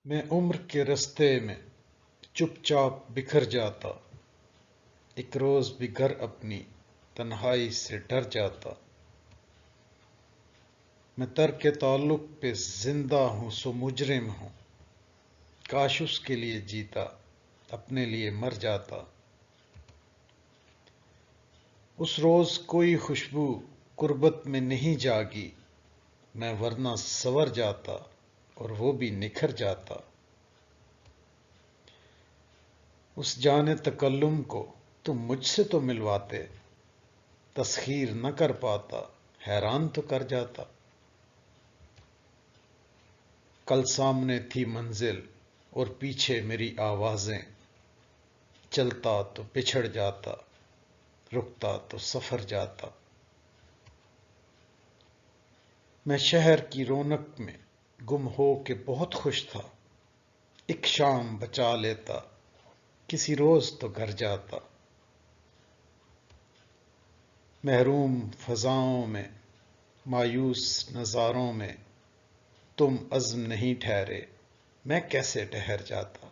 میں عمر کے رستے میں چپ چاپ بکھر جاتا، ایک روز بھی گھر اپنی تنہائی سے ڈر جاتا۔ میں ترک تعلق پہ زندہ ہوں سو مجرم ہوں، کاش اس کے لیے جیتا اپنے لیے مر جاتا۔ اس روز کوئی خوشبو قربت میں نہیں جاگی، میں ورنہ سنور جاتا اور وہ بھی نکھر جاتا۔ اس جان تکلم کو تم مجھ سے تو ملواتے، تسخیر نہ کر پاتا حیران تو کر جاتا۔ کل سامنے تھی منزل اور پیچھے میری آوازیں، چلتا تو پچھڑ جاتا، رکتا تو سفر جاتا۔ میں شہر کی رونق میں گم ہو کے بہت خوش تھا، ایک شام بچا لیتا کسی روز تو گھر جاتا۔ محروم فضاؤں میں مایوس نظاروں میں تم عزم نہیں ٹھہرے، میں کیسے ٹھہر جاتا۔